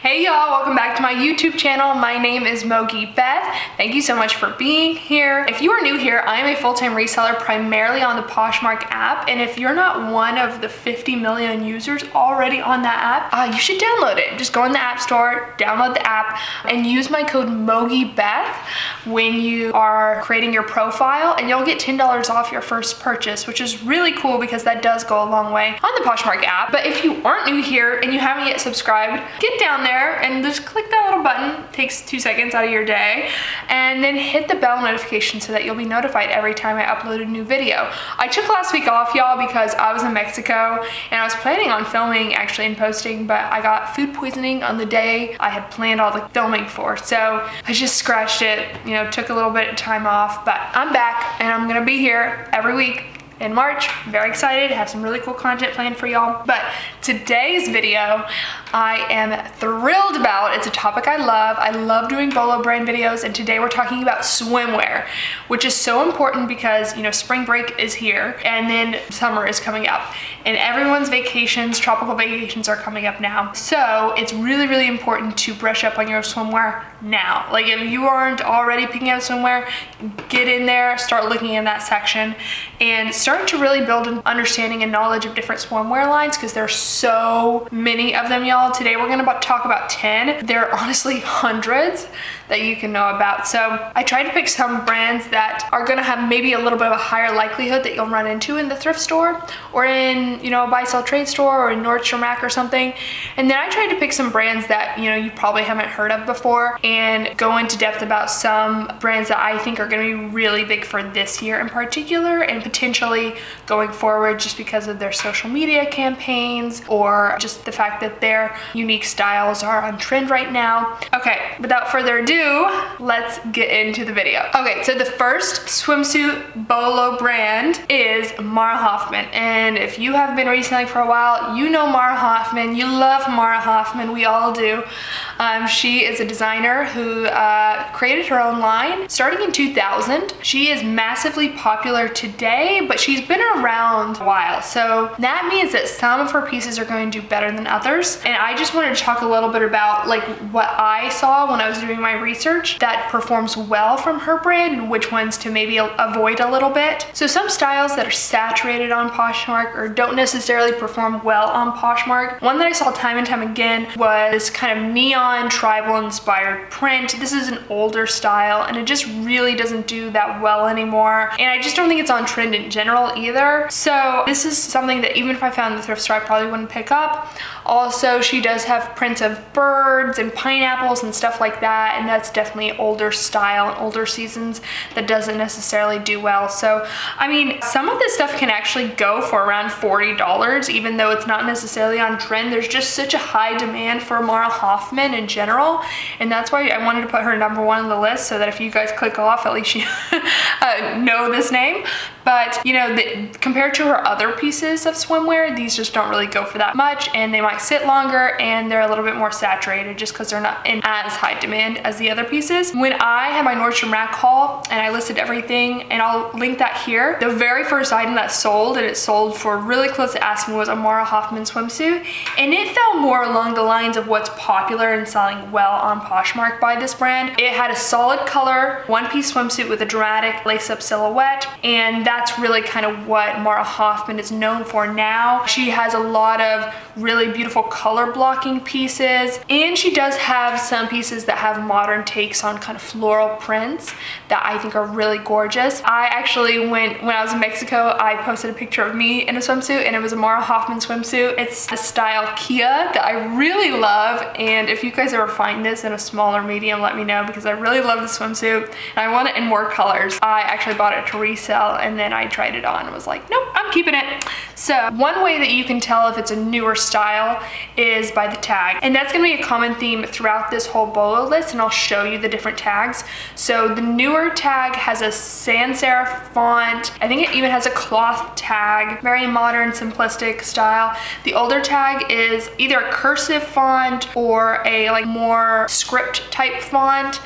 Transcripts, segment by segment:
Hey y'all, welcome back to my YouTube channel. My name is Mogi Beth. Thank you so much for being here. If you are new here, I am a full-time reseller primarily on the Poshmark app, and if you're not one of the 50 million users already on that app, you should download it. Just go in the App Store, download the app, and use my code MOGIBETH when you are creating your profile, and you'll get $10 off your first purchase, which is really cool because that does go a long way on the Poshmark app. But if you aren't new here and you haven't yet subscribed, get down there and just click that little button. It takes 2 seconds out of your day, and then hit the bell notification so that you'll be notified every time I upload a new video. I took last week off, y'all, because I was in Mexico and I was planning on filming actually and posting, but I got food poisoning on the day I had planned all the filming for, so I just scratched it, you know, took a little bit of time off. But I'm back and I'm gonna be here every week in March. I'm very excited, have some really cool content planned for y'all. But today's video I am thrilled about. It's a topic I love. I love doing BOLO brand videos, and today we're talking about swimwear, which is so important because, you know, spring break is here and then summer is coming up and everyone's vacations, tropical vacations are coming up now. So it's really, really important to brush up on your swimwear now. Like, if you aren't already picking out swimwear, get in there, start looking in that section and start to really build an understanding and knowledge of different swimwear lines, because there's so many of them, y'all. Today we're gonna talk about 10. There are honestly hundreds that you can know about. So I tried to pick some brands that are gonna have maybe a little bit of a higher likelihood that you'll run into in the thrift store or in, you know, a buy-sell trade store or in Nordstrom Rack or something. And then I tried to pick some brands that, you know, you probably haven't heard of before and go into depth about some brands that I think are gonna be really big for this year in particular and potentially going forward, just because of their social media campaigns or just the fact that their unique styles are on trend right now. Okay, without further ado, let's get into the video. Okay, so the first swimsuit BOLO brand is Mara Hoffman. And if you have been reselling for a while, you know Mara Hoffman. You love Mara Hoffman, we all do. She is a designer who created her own line starting in 2000. She is massively popular today, but she's been around a while. So that means that some of her pieces are going to do better than others. And I just wanted to talk a little bit about like what I saw when I was doing my research that performs well from her brand and which ones to maybe avoid a little bit. So some styles that are saturated on Poshmark or don't necessarily perform well on Poshmark. One that I saw time and time again was kind of neon tribal inspired print. This is an older style and it just really doesn't do that well anymore. And I just don't think it's on trend in general either. So this is something that even if I found in the thrift store, I probably wouldn't pick up. Also, she does have prints of birds and pineapples and stuff like that, and that's definitely older style and older seasons that doesn't necessarily do well. So, I mean, some of this stuff can actually go for around $40, even though it's not necessarily on trend. There's just such a high demand for Mara Hoffman in general, and that's why I wanted to put her number 1 on the list, so that if you guys click off, at least you know this name. But, you know, compared to her other pieces of swimwear, these just don't really go for that much, and they might sit longer, and they're a little bit more saturated just because they're not in as high demand as the other pieces. When I had my Nordstrom Rack haul and I listed everything, and I'll link that here, the very first item that sold, and it sold for really close to asking, was a Mara Hoffman swimsuit, and it fell more along the lines of what's popular and selling well on Poshmark by this brand. It had a solid color, one-piece swimsuit with a dramatic lace-up silhouette, and that's really kind of what Mara Hoffman is known for now. She has a lot of really beautiful color blocking pieces, and she does have some pieces that have modern takes on kind of floral prints that I think are really gorgeous. I actually when I was in Mexico, I posted a picture of me in a swimsuit, and it was a Mara Hoffman swimsuit. It's the style Kia that I really love, and if you guys ever find this in a small or medium, let me know, because I really love the swimsuit and I want it in more colors. I actually bought it to resell, and then I tried it on and was like, nope, I'm keeping it. So one way that you can tell if it's a newer style is by the tag, and that's gonna be a common theme throughout this whole BOLO list, and I'll show you the different tags. So the newer tag has a sans serif font. I think it even has a cloth tag, very modern, simplistic style. The older tag is either a cursive font or a like more script type font.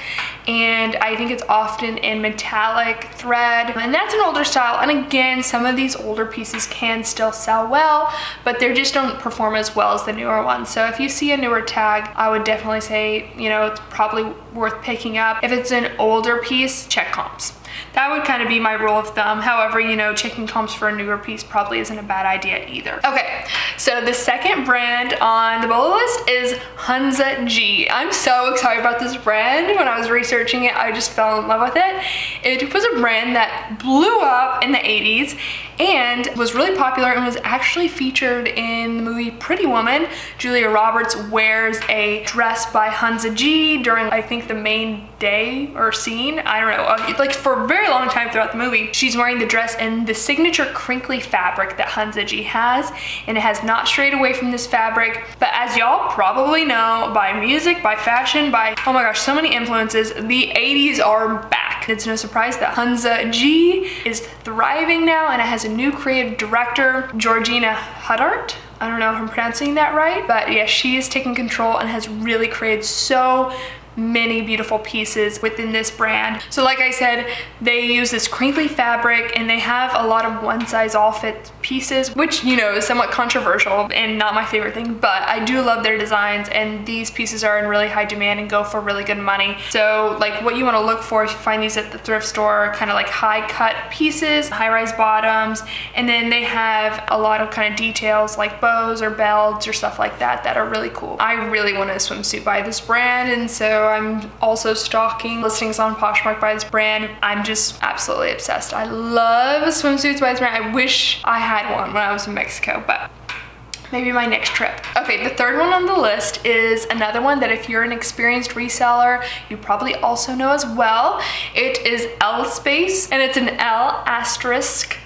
and I think it's often in metallic thread, and that's an older style. And again, some of these older pieces can still sell well, but they just don't perform as well as the newer ones. So if you see a newer tag, I would definitely say, you know, it's probably worth picking up. If it's an older piece, check comps. That would kind of be my rule of thumb. However, you know, checking comps for a newer piece probably isn't a bad idea either. Okay, so the second brand on the BOLO list is Hunza G. I'm so excited about this brand. When I was researching it, I just fell in love with it. It was a brand that blew up in the 80s and was really popular and was actually featured in the movie Pretty Woman. Julia Roberts wears a dress by Hunza G during, I think, the main day or scene. I don't know, like for a very long time throughout the movie. She's wearing the dress in the signature crinkly fabric that Hunza G has, and it has not strayed away from this fabric. But as y'all probably know, by music, by fashion, by, oh my gosh, so many influences, the 80s are back. It's no surprise that Hunza G is thriving now, and it has a new creative director, Georgina Huddart. I don't know if I'm pronouncing that right, but yeah, she is taking control and has really created so many beautiful pieces within this brand. So like I said, they use this crinkly fabric and they have a lot of one size all fit pieces, which, you know, is somewhat controversial and not my favorite thing, but I do love their designs, and these pieces are in really high demand and go for really good money. So like what you want to look for if you find these at the thrift store, kind of like high cut pieces, high rise bottoms, and then they have a lot of kind of details like bows or belts or stuff like that that are really cool. I really want a swimsuit by this brand, and so I'm also stalking listings on Poshmark by this brand. I'm just absolutely obsessed. I love swimsuits by this brand. I wish I had one when I was in Mexico, but maybe my next trip. Okay, the third one on the list is another one that if you're an experienced reseller, you probably also know as well. It is Ellis Space, and it's an L**space,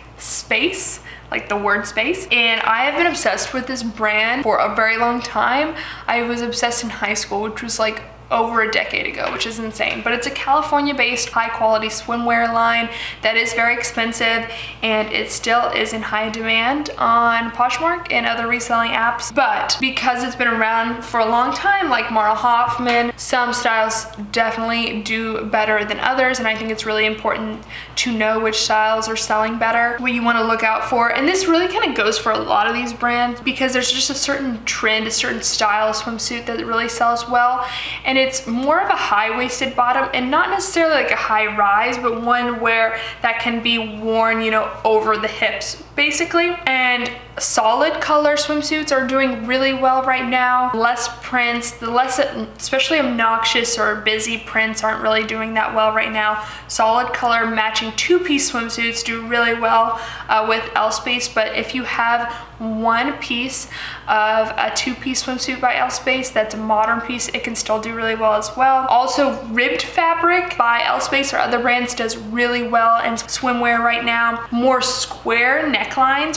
like the word space. And I have been obsessed with this brand for a very long time. I was obsessed in high school, which was like over a decade ago, which is insane. But it's a California-based high-quality swimwear line that is very expensive, and it still is in high demand on Poshmark and other reselling apps. But because it's been around for a long time, like Hoffman, some styles definitely do better than others, and I think it's really important to know which styles are selling better, what you want to look out for. And this really kind of goes for a lot of these brands, because there's just a certain trend, a certain style of swimsuit that really sells well, and it's more of a high-waisted bottom, and not necessarily like a high rise, but one where that can be worn, you know, over the hips basically. And solid color swimsuits are doing really well right now. Less prints, the less, especially obnoxious or busy prints, aren't really doing that well right now. Solid color matching two-piece swimsuits do really well with Ellis Space. But if you have one piece of a two-piece swimsuit by Ellis Space that's a modern piece, it can still do really well as well. Also, ribbed fabric by Ellis Space or other brands does really well in swimwear right now. More square necklines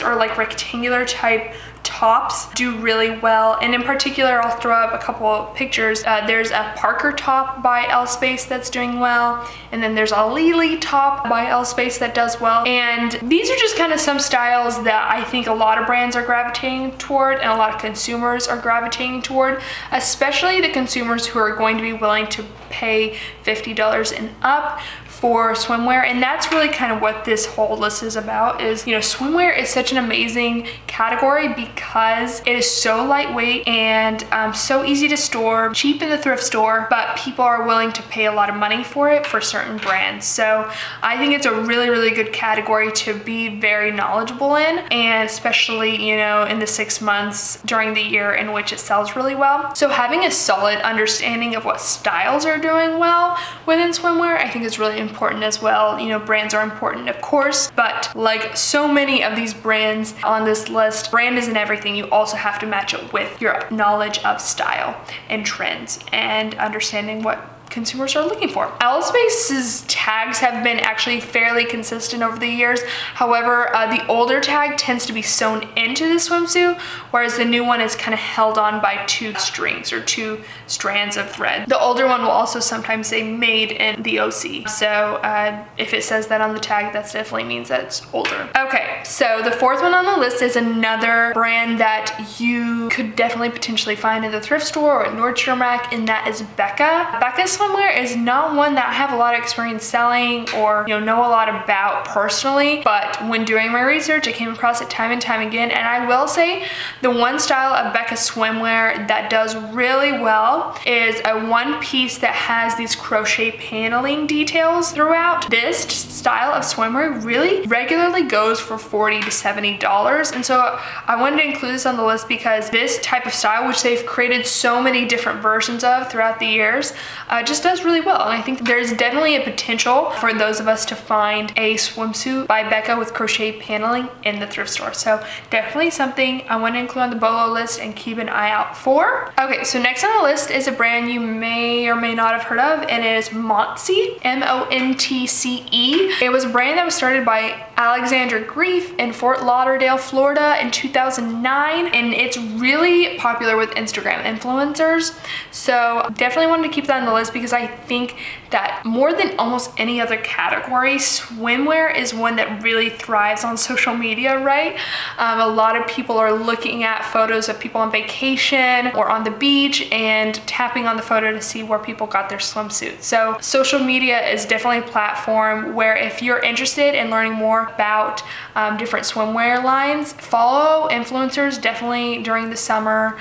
or like rectangular type tops do really well, and in particular I'll throw up a couple of pictures. There's a Parker top by Ellis Space that's doing well, and then there's a Lily top by Ellis Space that does well. And these are just kind of some styles that I think a lot of brands are gravitating toward and a lot of consumers are gravitating toward, especially the consumers who are going to be willing to pay $50 and up for swimwear. And that's really kind of what this whole list is about, is, you know, swimwear is such an amazing category because it is so lightweight and so easy to store, cheap in the thrift store, but people are willing to pay a lot of money for it for certain brands. So I think it's a really, really good category to be very knowledgeable in, and especially, you know, in the 6 months during the year in which it sells really well. So having a solid understanding of what styles are doing well within swimwear, I think is really important as well. You know, brands are important, of course, but like so many of these brands on this list, brand isn't everything. You also have to match it with your knowledge of style and trends and understanding what consumers are looking for. Ellis Space's tags have been actually fairly consistent over the years. However, the older tag tends to be sewn into the swimsuit, whereas the new one is kind of held on by two strings or two strands of thread. The older one will also sometimes say made in the OC. So if it says that on the tag, that definitely means that it's older. Okay, so the fourth one on the list is another brand that you could definitely potentially find in the thrift store or at Nordstrom Rack, and that is Becca. Becca's swimwear is not one that I have a lot of experience selling or, you know a lot about personally, but when doing my research, I came across it time and time again. And I will say the one style of Becca swimwear that does really well is a one piece that has these crochet paneling details throughout. This style of swimwear really regularly goes for $40 to $70. And so I wanted to include this on the list because this type of style, which they've created so many different versions of throughout the years, just does really well. And I think there's definitely a potential for those of us to find a swimsuit by Becca with crochet paneling in the thrift store. So definitely something I want to include on the BOLO list and keep an eye out for. Okay, so next on the list is a brand you may or may not have heard of, and it is Montce, M-O-N-T-C-E. It was a brand that was started by Alexandra Grief in Fort Lauderdale, Florida in 2009, and it's really popular with Instagram influencers. So definitely wanted to keep that on the list because I think that more than almost any other category, swimwear is one that really thrives on social media, right? A lot of people are looking at photos of people on vacation or on the beach and tapping on the photo to see where people got their swimsuits. So social media is definitely a platform where if you're interested in learning more about different swimwear lines, follow influencers definitely during the summer,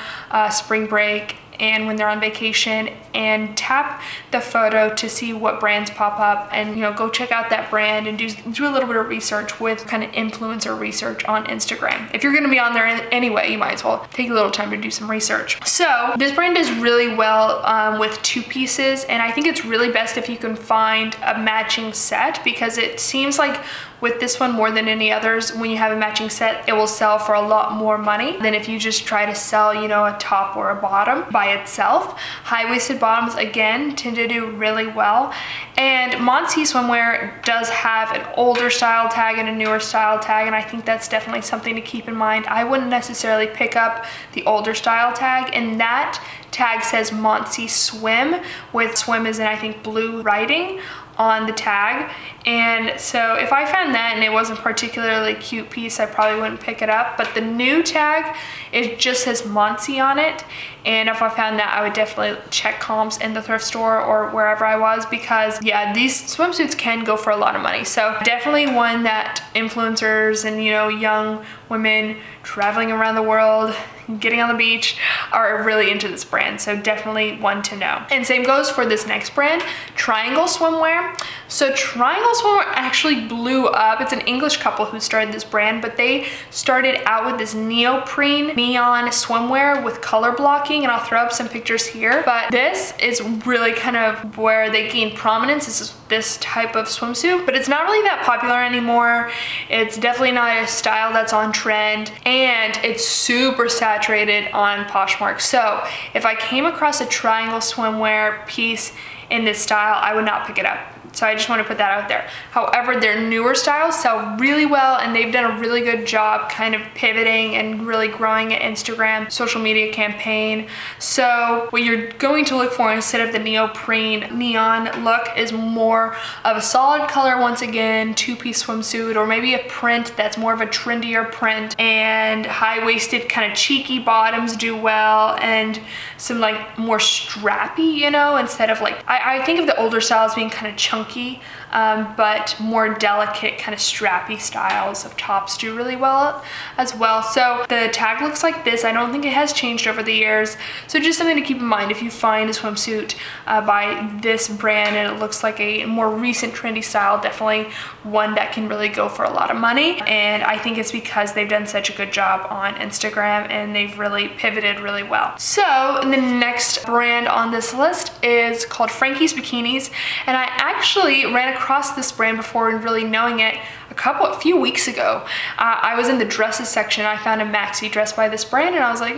spring break, and when they're on vacation, and tap the photo to see what brands pop up, and go check out that brand and do a little bit of research with kind of influencer research on Instagram. If you're gonna be on there anyway, you might as well take a little time to do some research. So this brand does really well with two pieces, and I think it's really best if you can find a matching set, because it seems like with this one more than any others, when you have a matching set, it will sell for a lot more money than if you just try to sell, a top or a bottom by itself. High-waisted bottoms, again, tend to do really well. And Montce swimwear does have an older style tag and a newer style tag, and I think that's definitely something to keep in mind. I wouldn't necessarily pick up the older style tag, and that tag says Montce Swim, with swim is in, I think, blue writing on the tag. And so if I found that and it wasn't a particularly cute piece, I probably wouldn't pick it up. But the new tag, it just says Montce on it, and if I found that, I would definitely check comps in the thrift store or wherever I was, because yeah, these swimsuits can go for a lot of money. So definitely one that influencers and young women traveling around the world, getting on the beach, are really into this brand. So definitely one to know. And same goes for this next brand, Triangl Swimwear. So Triangl Swimwear actually blew up. It's an English couple who started this brand, but they started out with this neoprene neon swimwear with color blocking, and I'll throw up some pictures here. But this is really kind of where they gained prominence. This type of swimsuit, but it's not really that popular anymore. It's definitely not a style that's on trend, and it's super saturated on Poshmark. So if I came across a Triangl Swimwear piece in this style, I would not pick it up. So I just want to put that out there. However, their newer styles sell really well, and they've done a really good job kind of pivoting and really growing an Instagram social media campaign. So what you're going to look for instead of the neoprene neon look is more of a solid color, once again, two-piece swimsuit, or maybe a print that's more of a trendier print, and high-waisted kind of cheeky bottoms do well, and some like more strappy, instead of like, I think of the older styles being kind of chunky, but more delicate kind of strappy styles of tops do really well as well. So the tag looks like this. I don't think it has changed over the years. So just something to keep in mind if you find a swimsuit by this brand and it looks like a more recent trendy style, definitely one that can really go for a lot of money. And I think it's because they've done such a good job on Instagram and they've really pivoted really well. So the next brand on this list is called Frankie's Bikinis, and I actually ran across this brand before and really knowing it a few weeks ago. I was in the dresses section. I found a maxi dress by this brand, and I was like,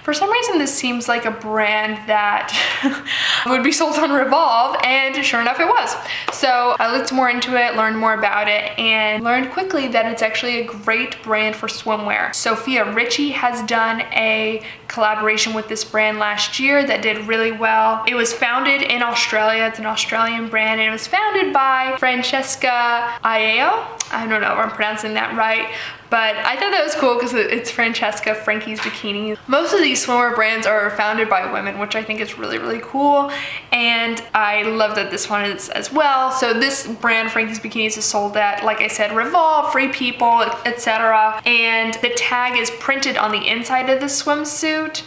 for some reason this seems like a brand that would be sold on Revolve, and sure enough it was. So I looked more into it, learned more about it, and learned quickly that it's actually a great brand for swimwear. Sophia Richie has done a collaboration with this brand last year that did really well. It was founded in Australia. It's an Australian brand, and it was founded by Francesca Aiello. I don't know if I'm pronouncing that right, But I thought that was cool because it's Francesca, Frankie's Bikinis. Most of these swimwear brands are founded by women, which I think is really, really cool. And I love that this one is as well. So this brand, Frankie's Bikinis, is sold at, like I said, Revolve, Free People, etc. And the tag is printed on the inside of the swimsuit.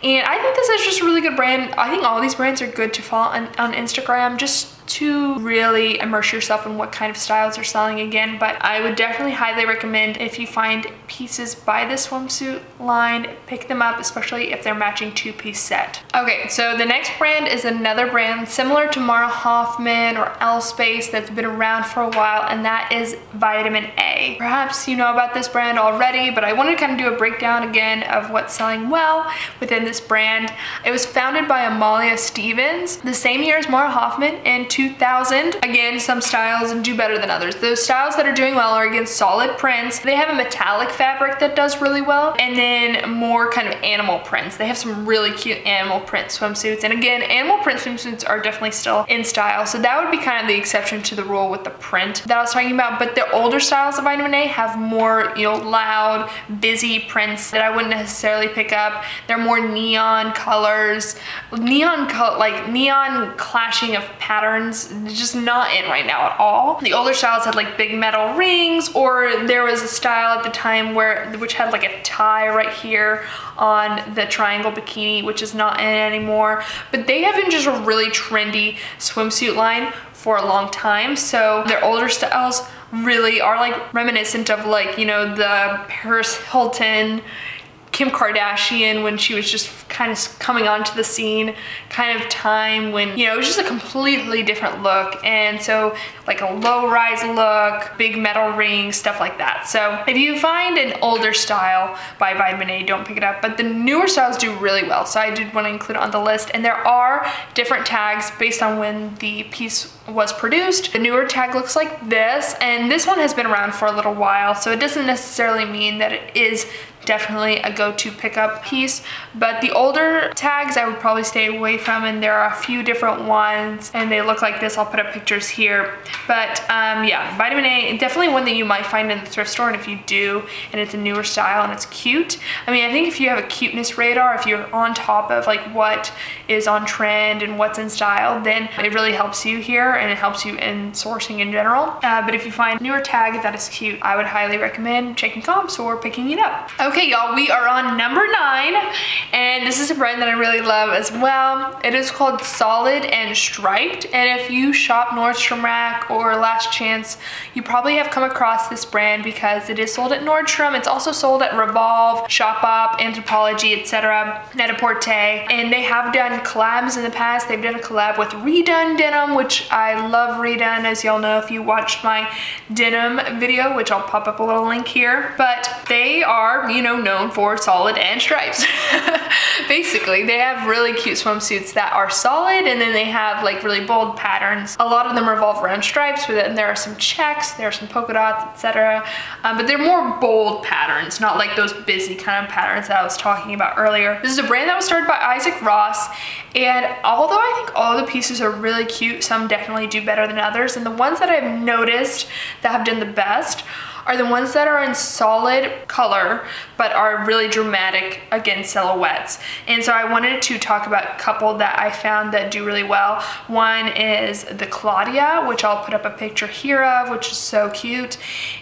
And I think this is just a really good brand. I think all these brands are good to follow on Instagram, just to really immerse yourself in what kind of styles they're selling again. But I would definitely highly recommend, if you find pieces by the swimsuit line, pick them up, especially if they're matching two-piece set. Okay, so the next brand is another brand similar to Hoffman or Ellis Space that's been around for a while, and that is Vitamin A. Perhaps you know about this brand already, but I wanted to kind of do a breakdown again of what's selling well within this brand. It was founded by Amalia Stevens the same year as Hoffman in 2000. Again, some styles do better than others. Those styles that are doing well are, again, solid prints. They have a metallic fabric that does really well, and then more kind of animal prints. They have some really cute animal print swimsuits, and again, animal print swimsuits are definitely still in style, so that would be kind of the exception to the rule with the print that I was talking about. But the older styles of Vitamin A have more, you know, loud, busy prints that I wouldn't necessarily pick up. They're more neon colors, neon clashing of patterns, just not in right now at all. The older styles had like big metal rings, or there was a style at the time which had like a tie right here on the triangle bikini, which is not in anymore. But they have been just a really trendy swimsuit line for a long time. So their older styles really are like reminiscent of, like, you know, the Paris Hilton, Kim Kardashian, when she was just kind of coming onto the scene kind of time, when, you know, it was just a completely different look. And so like a low-rise look, big metal rings, stuff like that. So if you find an older style by Vitamin A, don't pick it up. But the newer styles do really well, so I did want to include it on the list. And there are different tags based on when the piece was produced. The newer tag looks like this, and this one has been around for a little while, so it doesn't necessarily mean that it is definitely a go-to pickup piece. But the older tags I would probably stay away from, and there are a few different ones, and they look like this. I'll put up pictures here. But yeah, Vitamin A, definitely one that you might find in the thrift store, and if you do, and it's a newer style and it's cute. I mean, I think if you have a cuteness radar, if you're on top of like what is on trend and what's in style, then it really helps you here, and it helps you in sourcing in general. But if you find a newer tag that is cute, I would highly recommend checking comps or picking it up. Okay, y'all, we are on number 9, and this is a brand that I really love as well. It is called Solid and Striped, and if you shop Nordstrom Rack or Last Chance, you probably have come across this brand because it is sold at Nordstrom. It's also sold at Revolve, Shopbop, Anthropologie, etc., Net-a-Porter, and they have done collabs in the past. They've done a collab with Redone Denim, which I love Redone, as y'all know if you watched my denim video, which I'll pop up a little link here. But they are, you know, known for solid and stripes. Basically, they have really cute swimsuits that are solid, and then they have like really bold patterns. A lot of them revolve around stripes, but then there are some checks, there are some polka dots, etc. But they're more bold patterns, not like those busy kind of patterns that I was talking about earlier. This is a brand that was started by Isaac Ross, and although I think all the pieces are really cute, some definitely do better than others, and the ones that I've noticed that have done the best are the ones that are in solid color but are really dramatic, again, silhouettes. And so I wanted to talk about a couple that I found that do really well. One is the Claudia, which I'll put up a picture here of, which is so cute.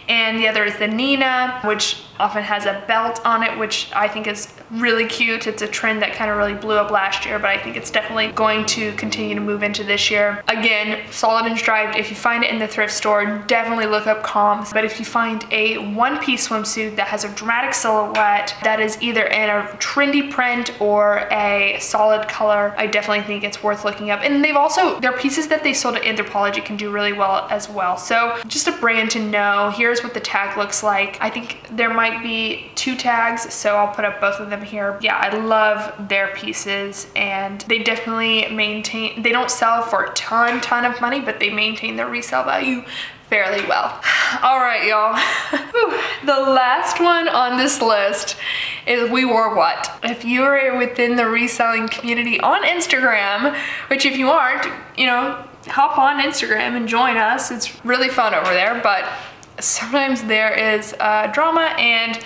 And the other is the Nina, which often has a belt on it, which I think is really cute. It's a trend that kind of really blew up last year, but I think it's definitely going to continue to move into this year. Again, solid and striped. If you find it in the thrift store, definitely look up comps. But if you find a one-piece swimsuit that has a dramatic silhouette that is either in a trendy print or a solid color, I definitely think it's worth looking up. And they've also, their pieces that they sold at Anthropologie can do really well as well. So just a brand to know. Here's what the tag looks like. I think there might be 2 tags, so I'll put up both of them here. Yeah, I love their pieces, and they definitely maintain, they don't sell for a ton of money, but they maintain their resale value fairly well. All right, y'all. The last one on this list is We Wore What. If you're within the reselling community on Instagram, which if you aren't, you know, hop on Instagram and join us. It's really fun over there. But sometimes there is drama, and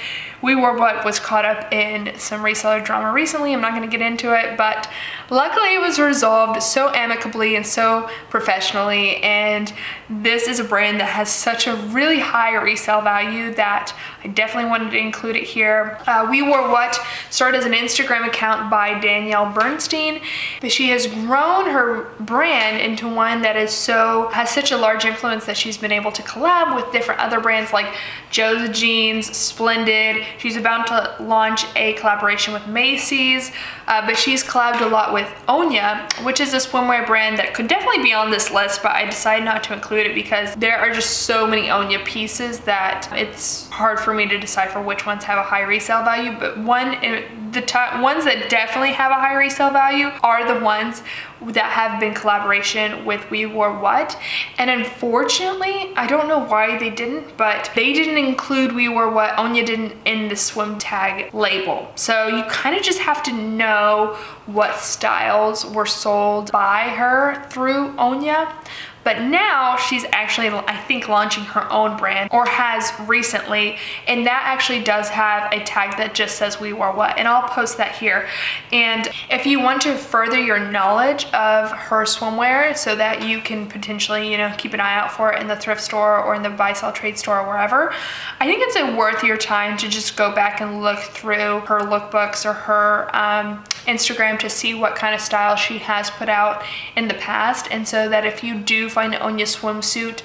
We Wore What was caught up in some reseller drama recently. I'm not going to get into it, but luckily it was resolved so amicably and so professionally, and this is a brand that has such a really high resale value that I definitely wanted to include it here. We Wore What started as an Instagram account by Danielle Bernstein, but she has grown her brand into one that has such a large influence that she's been able to collab with different other brands like Joe's Jeans, Splendid. She's about to launch a collaboration with Macy's, but she's collabed a lot with Onya, which is a swimwear brand that could definitely be on this list, but I decided not to include it because there are just so many Onya pieces that it's hard for me to decipher which ones have a high resale value. But the ones that definitely have a high resale value are the ones that have been collaboration with We Wore What. And unfortunately, I don't know why they didn't, but they didn't include We Wore What. Onya didn't in the swim tag label. So you kind of just have to know what styles were sold by her through Onya. But now she's actually, I think, launching her own brand, or has recently, and that actually does have a tag that just says We Wore What, and I'll post that here. And if you want to further your knowledge of her swimwear so that you can potentially, you know, keep an eye out for it in the thrift store or in the buy sell trade store or wherever, I think it's worth your time to just go back and look through her lookbooks or her Instagram to see what kind of style she has put out in the past, and so that if you do find an Onya swimsuit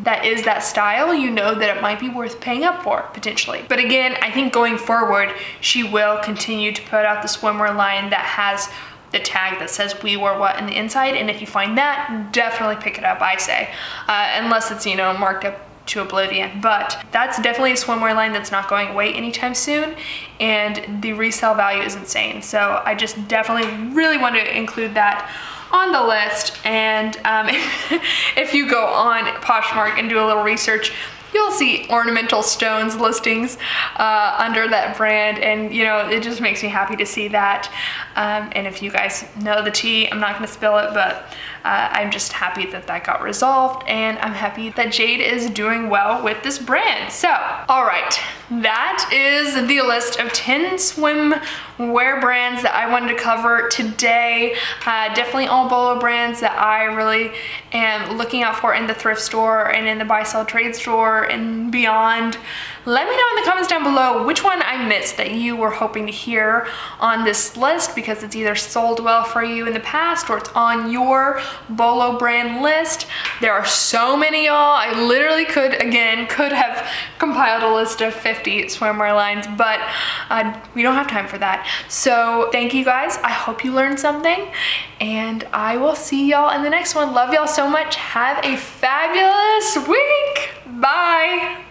that is that style, you know that it might be worth paying up for potentially. But again, I think going forward she will continue to put out the swimwear line that has the tag that says We Wore What in the inside, and if you find that, definitely pick it up, I say, unless it's, you know, marked up to oblivion. But that's definitely a swimwear line that's not going away anytime soon, and the resale value is insane. So I just definitely really want to include that on the list. And if you go on Poshmark and do a little research, you'll see ornamental stones listings under that brand, and you know, it just makes me happy to see that. And if you guys know the tea, I'm not going to spill it, but I'm just happy that that got resolved, and I'm happy that Jade is doing well with this brand. So, all right, that is the list of 10 swimwear brands that I wanted to cover today. Definitely all BOLO brands that I really am looking out for in the thrift store and in the buy sell trade store and beyond. Let me know in the comments down below which one I missed that you were hoping to hear on this list, because it's either sold well for you in the past or it's on your BOLO brand list. There are so many, y'all. I literally could have compiled a list of 50 swimwear lines, but we don't have time for that. So thank you guys. I hope you learned something, and I will see y'all in the next one. Love y'all so much. Have a fabulous week. Bye.